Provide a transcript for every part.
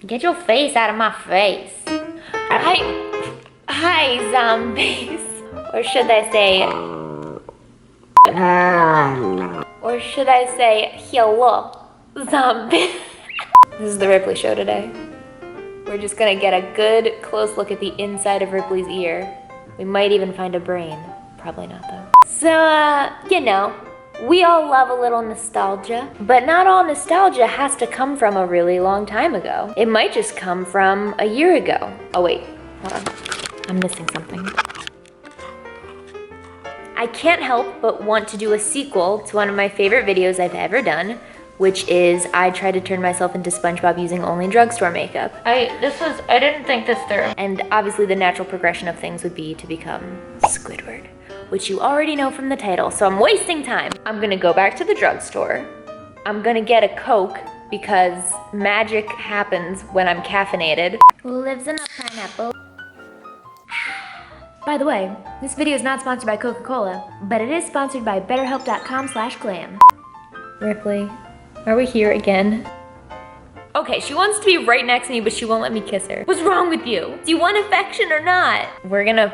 Get your face out of my face. Hi, zombies. Or should I say, hello, zombie. This is the Ripley show today. We're just gonna get a good close look at the inside of Ripley's ear. We might even find a brain. Probably not though. So, you know, we all love a little nostalgia, but not all nostalgia has to come from a really long time ago. It might just come from a year ago. Oh wait, hold on. I'm missing something. I can't help but want to do a sequel to one of my favorite videos I've ever done, which is I tried to turn myself into Spongebob using only drugstore makeup. I didn't think this through. And obviously the natural progression of things would be to become Squidward, which you already know from the title, so I'm wasting time. I'm gonna go back to the drugstore. I'm gonna get a Coke because magic happens when I'm caffeinated. Who lives in a pineapple? By the way, this video is not sponsored by Coca-Cola, but it is sponsored by betterhelp.com/glam. Ripley, are we here again? Okay, she wants to be right next to me, but she won't let me kiss her. What's wrong with you? Do you want affection or not? We're gonna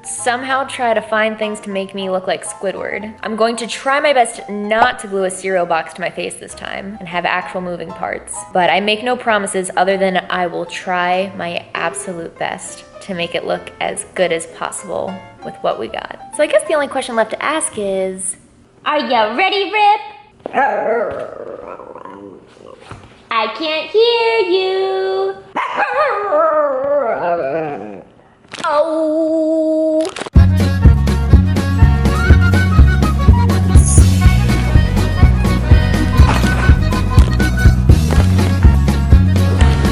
somehow try to find things to make me look like Squidward. I'm going to try my best not to glue a cereal box to my face this time and have actual moving parts. But I make no promises other than I will try my absolute best to make it look as good as possible with what we got. So I guess the only question left to ask is, are you ready, Rip? I can't hear you. Oh.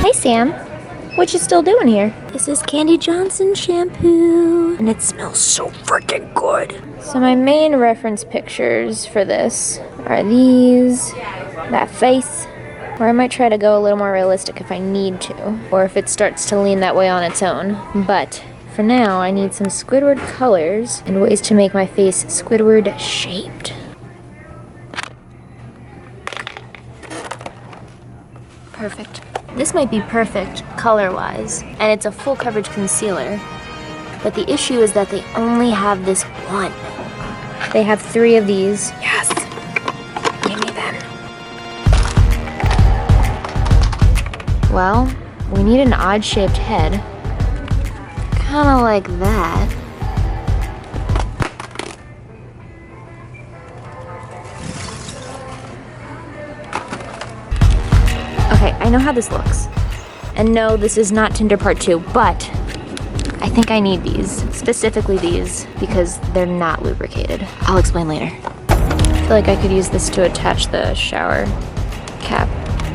Hey Sam, what you still doing here? This is Candy Johnson shampoo, and it smells so freaking good. So my main reference pictures for this are these, that face, or I might try to go a little more realistic if I need to, or if it starts to lean that way on its own. But for now, I need some Squidward colors and ways to make my face Squidward shaped. Perfect. This might be perfect color-wise, and it's a full coverage concealer. But the issue is that they only have this one. They have 3 of these. Yes. Give me them. Well, we need an odd-shaped head. Kinda like that. Okay, I know how this looks. And no, this is not Tinder Part 2, but I think I need these. Specifically these, because they're not lubricated. I'll explain later. I feel like I could use this to attach the shower cap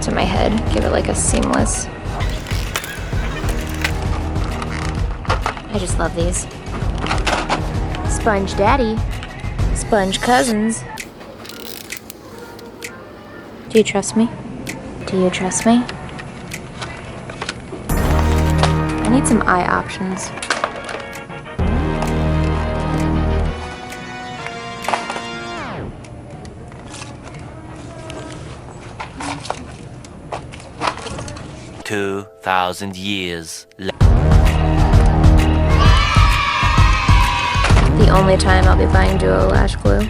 to my head. Give it like a seamless. I just love these. Sponge Daddy. Sponge Cousins. Do you trust me? Do you trust me? I need some eye options. $2,000 years later. The only time I'll be buying Duo lash glue.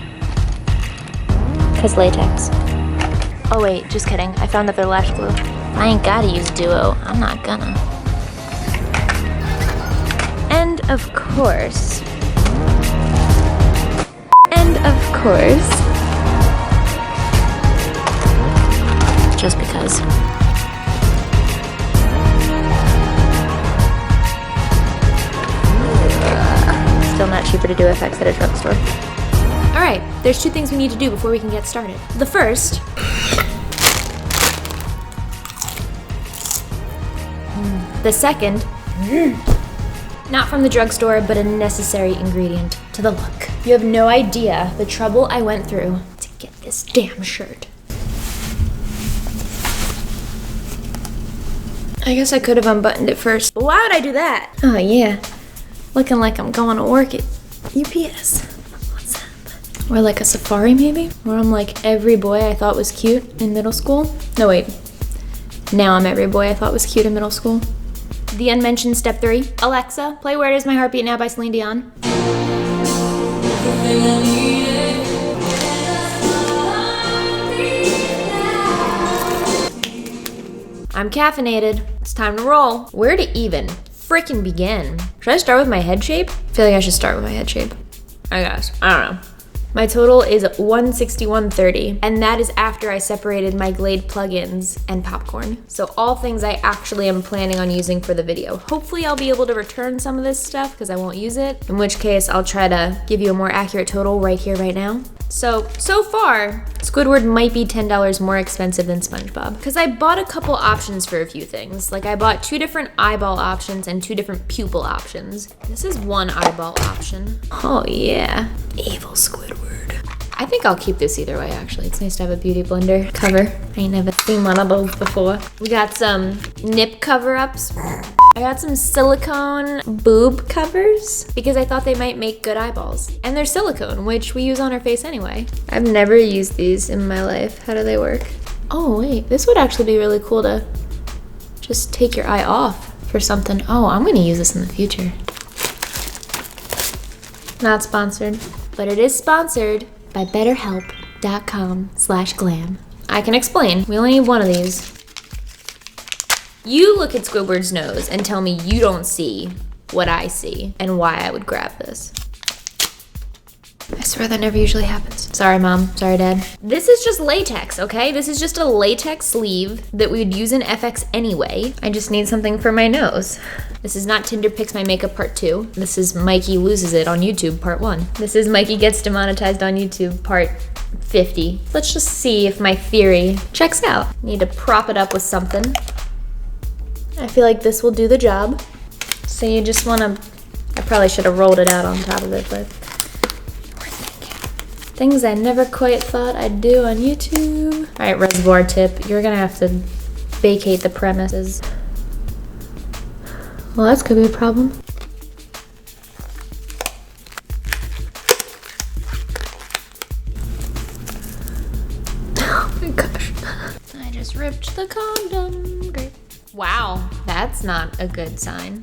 'Cause latex. Oh wait, just kidding. I found that they're lash glue. I ain't gotta use Duo. I'm not gonna. And of course. Just because. Still not cheaper to do effects at a drugstore. Alright, there's 2 things we need to do before we can get started. The first, the second, not from the drugstore, but a necessary ingredient to the look. You have no idea the trouble I went through to get this damn shirt. I guess I could have unbuttoned it first, but why would I do that? Oh yeah, looking like I'm going to work at UPS. What's up? Or like a safari maybe? Where I'm like every boy I thought was cute in middle school. No wait, Now I'm every boy I thought was cute in middle school. The unmentioned step 3. Alexa, play Where Does My Heart Beat Now by Celine Dion. I'm caffeinated. It's time to roll. Where to even frickin' begin? Should I start with my head shape? I feel like I should start with my head shape. I guess. I don't know. My total is 161.30, and that is after I separated my Glade plugins and popcorn. So all things I actually am planning on using for the video. Hopefully I'll be able to return some of this stuff because I won't use it, in which case I'll try to give you a more accurate total right here, right now. So far, Squidward might be $10 more expensive than Spongebob because I bought a couple options for a few things. Like I bought 2 different eyeball options and 2 different pupil options. This is one eyeball option. Oh yeah, evil Squidward. I think I'll keep this either way, actually. It's nice to have a beauty blender cover. I ain't never seen one of those before. We got some nip cover-ups. I got some silicone boob covers because I thought they might make good eyeballs. And they're silicone, which we use on our face anyway. I've never used these in my life. How do they work? Oh wait, this would actually be really cool to just take your eye off for something. Oh, I'm gonna use this in the future. Not sponsored, but it is sponsored by BetterHelp.com/glam. I can explain. We only need one of these. You look at Squidward's nose and tell me you don't see what I see and why I would grab this. I swear that never usually happens. Sorry, Mom. Sorry, Dad. This is just latex, okay? This is just a latex sleeve that we would use in FX anyway. I just need something for my nose. This is not Tinder Picks My Makeup Part 2. This is Mikey Loses It on YouTube Part 1. This is Mikey Gets Demonetized on YouTube Part 50. Let's just see if my theory checks out. Need to prop it up with something. I feel like this will do the job. So you just wanna, I probably should have rolled it out on top of it, but things I never quite thought I'd do on YouTube. All right, reservoir tip. You're gonna have to vacate the premises. Well, that's could be a problem. Oh my gosh. I just ripped the condom. Great. Wow, that's not a good sign.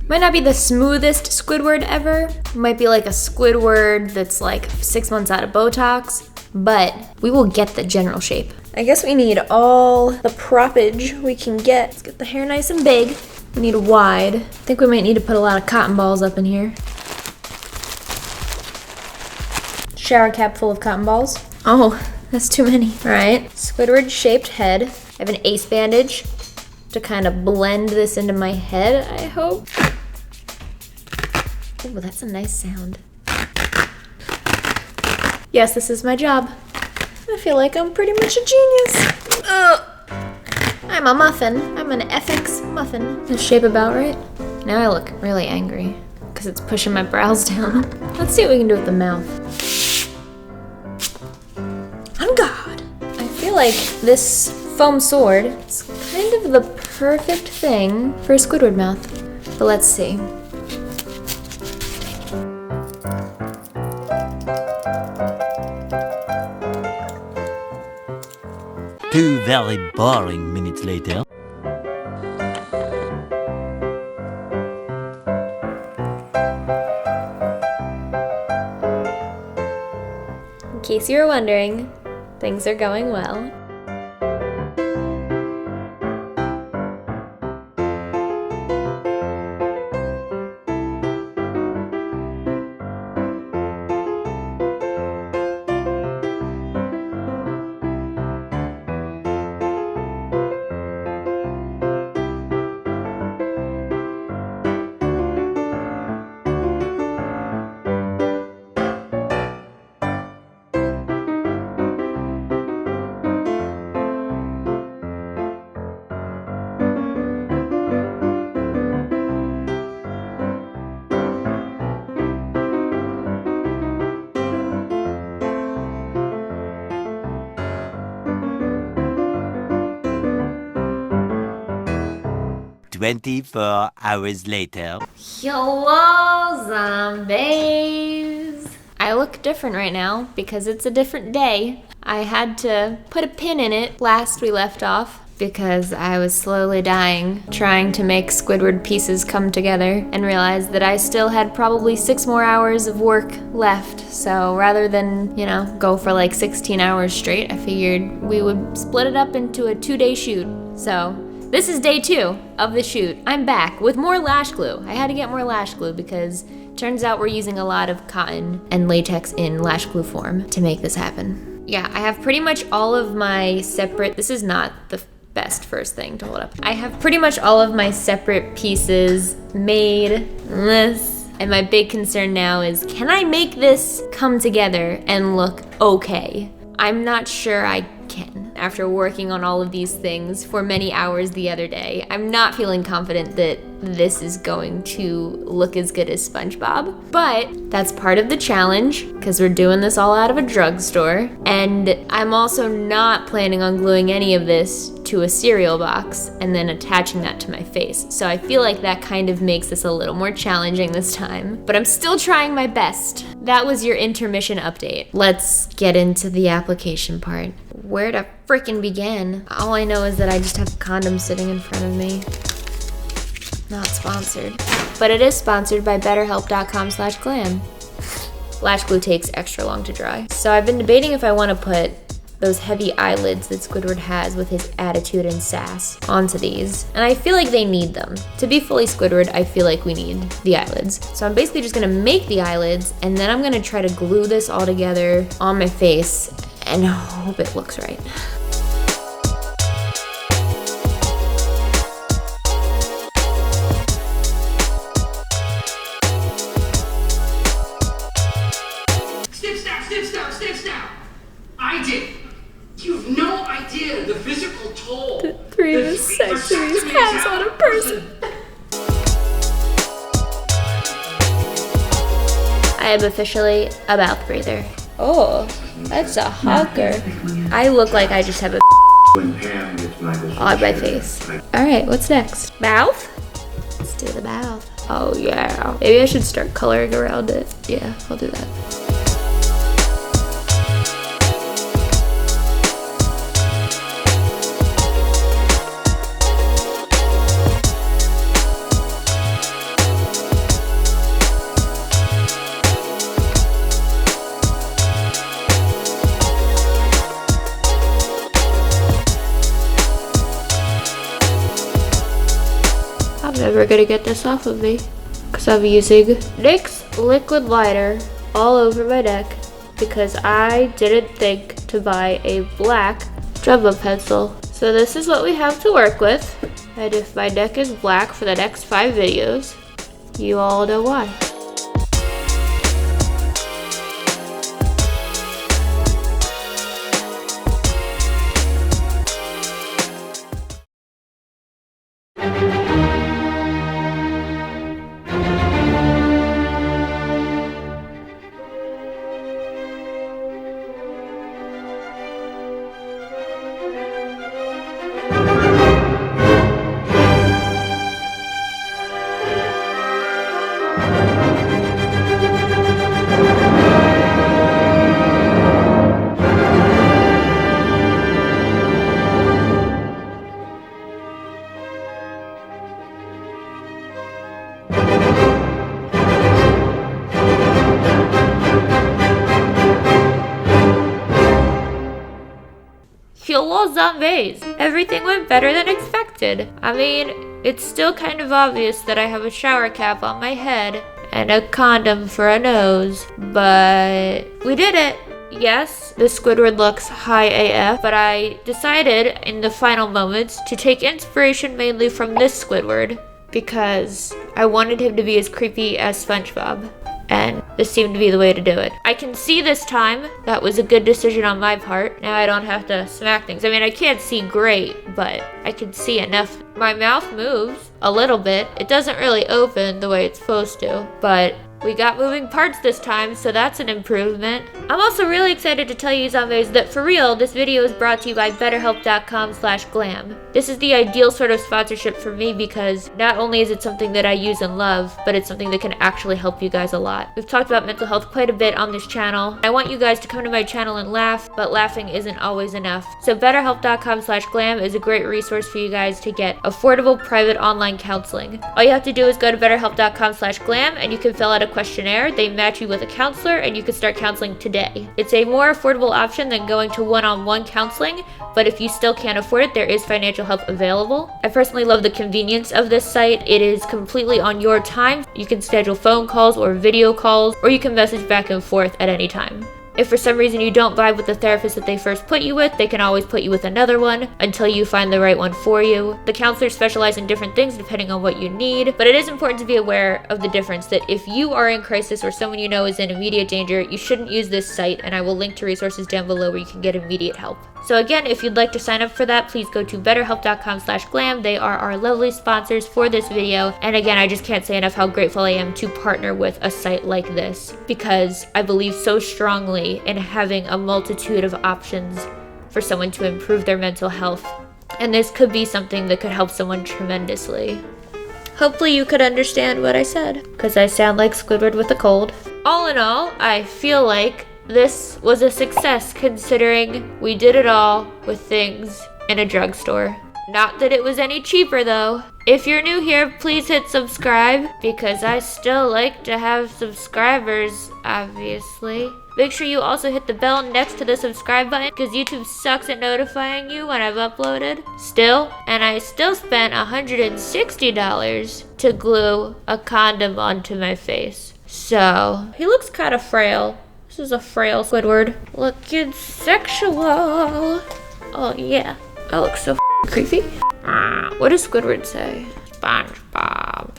Might not be the smoothest Squidward ever. Might be like a Squidward that's like 6 months out of Botox, but we will get the general shape. I guess we need all the proppage we can get. Let's get the hair nice and big. We need a wide. I think we might need to put a lot of cotton balls up in here. Shower cap full of cotton balls. Oh, that's too many. All right, Squidward shaped head. I have an ace bandage to kind of blend this into my head, I hope. Oh, that's a nice sound. Yes, this is my job. I feel like I'm pretty much a genius. Ugh. I'm a muffin. I'm an FX muffin. Is shape about right? Now I look really angry because it's pushing my brows down. Let's see what we can do with the mouth. On God. I feel like this foam sword is kind of the perfect thing for a Squidward mouth. But let's see. Two very boring minutes later. In case you were wondering, things are going well. 24 hours later. Hello, zombies. I look different right now because it's a different day. I had to put a pin in it last we left off because I was slowly dying, trying to make Squidward pieces come together, and realized that I still had probably 6 more hours of work left. So rather than, go for like 16 hours straight, I figured we would split it up into a 2-day shoot. So this is day 2 of the shoot. I'm back with more lash glue. I had to get more lash glue because turns out we're using a lot of cotton and latex in lash glue form to make this happen. Yeah, I have pretty much all of my separate, this is not the best first thing to hold up. I have pretty much all of my separate pieces made. And my big concern now is, can I make this come together and look okay? I'm not sure I can. After working on all of these things for many hours the other day, I'm not feeling confident that this is going to look as good as Spongebob. But that's part of the challenge because we're doing this all out of a drugstore. And I'm also not planning on gluing any of this to a cereal box and then attaching that to my face. So I feel like that kind of makes this a little more challenging this time. But I'm still trying my best. That was your intermission update. Let's get into the application part. Where to frickin' begin? All I know is that I just have a condom sitting in front of me. Not sponsored. But it is sponsored by betterhelp.com/glam. Lash glue takes extra long to dry. So I've been debating if I want to put those heavy eyelids that Squidward has with his attitude and sass onto these. And I feel like they need them. To be fully Squidward, I feel like we need the eyelids. So I'm basically just gonna make the eyelids and then I'm gonna try to glue this all together on my face and hope it looks right. Snip. I did. You've no idea the physical toll. The 3 vasectomies has on a person. I am officially a mouth breather. Oh, that's a hugger. I look like I just have a on my face. Alright, what's next? Mouth? Let's do the mouth. Oh yeah. Maybe I should start coloring around it. Yeah, I'll do that. I'm never gonna get this off of me because I'm using NYX liquid liner all over my neck because I didn't think to buy a black Jumbo pencil. So this is what we have to work with, and if my neck is black for the next 5 videos, you all know why. Hello zombies! Everything went better than expected. I mean, it's still kind of obvious that I have a shower cap on my head and a condom for a nose, but we did it! Yes, the Squidward looks high AF, but I decided in the final moments to take inspiration mainly from this Squidward because I wanted him to be as creepy as Spongebob. And this seemed to be the way to do it. I can see this time. That was a good decision on my part. Now I don't have to smack things. I mean, I can't see great, but I can see enough. My mouth moves a little bit. It doesn't really open the way it's supposed to, but We got moving parts this time, so that's an improvement. I'm also really excited to tell you zombies that for real, this video is brought to you by betterhelp.com/glam. This is the ideal sort of sponsorship for me because not only is it something that I use and love, but it's something that can actually help you guys a lot. We've talked about mental health quite a bit on this channel. I want you guys to come to my channel and laugh, but laughing isn't always enough. So betterhelp.com/glam is a great resource for you guys to get affordable private online counseling. All you have to do is go to betterhelp.com/glam and you can fill out a questionnaire. They match you with a counselor and you can start counseling today. It's a more affordable option than going to one-on-one counseling, but if you still can't afford it, there is financial help available. I personally love the convenience of this site. It is completely on your time. You can schedule phone calls or video calls, or you can message back and forth at any time. If for some reason you don't vibe with the therapist that they first put you with, they can always put you with another one until you find the right one for you. The counselors specialize in different things depending on what you need, but it is important to be aware of the difference that if you are in crisis or someone you know is in immediate danger, you shouldn't use this site, and I will link to resources down below where you can get immediate help. So again, if you'd like to sign up for that, please go to betterhelp.com/glam. They are our lovely sponsors for this video. And again, I just can't say enough how grateful I am to partner with a site like this because I believe so strongly in having a multitude of options for someone to improve their mental health. And this could be something that could help someone tremendously. Hopefully you could understand what I said because I sound like Squidward with a cold. All in all, I feel like this was a success considering we did it all with things in a drugstore. Not that it was any cheaper though. If you're new here, please hit subscribe because I still like to have subscribers, obviously. Make sure you also hit the bell next to the subscribe button because YouTube sucks at notifying you when I've uploaded. And I still spent $160 to glue a condom onto my face. So, he looks kind of frail. This is a frail Squidward. Looking sexual. Oh yeah. I look so creepy. What does Squidward say? Spongebob.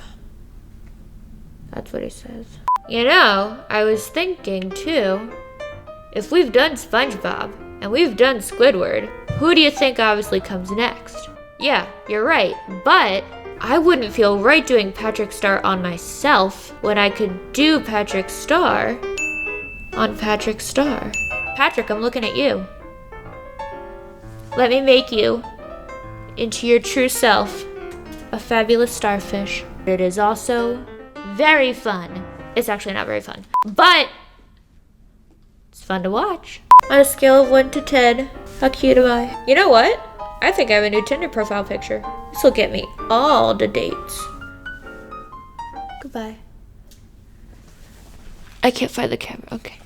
That's what he says. You know, I was thinking too, if we've done Spongebob and we've done Squidward, who do you think obviously comes next? Yeah, you're right, but I wouldn't feel right doing Patrick Star on myself when I could do Patrick Star on Patrick Star. Patrick, I'm looking at you. Let me make you into your true self, a fabulous starfish. It is also very fun. It's actually not very fun, but it's fun to watch. On a scale of 1 to 10, how cute am I? You know what? I think I have a new Tinder profile picture. This will get me all the dates. Goodbye. I can't find the camera, okay.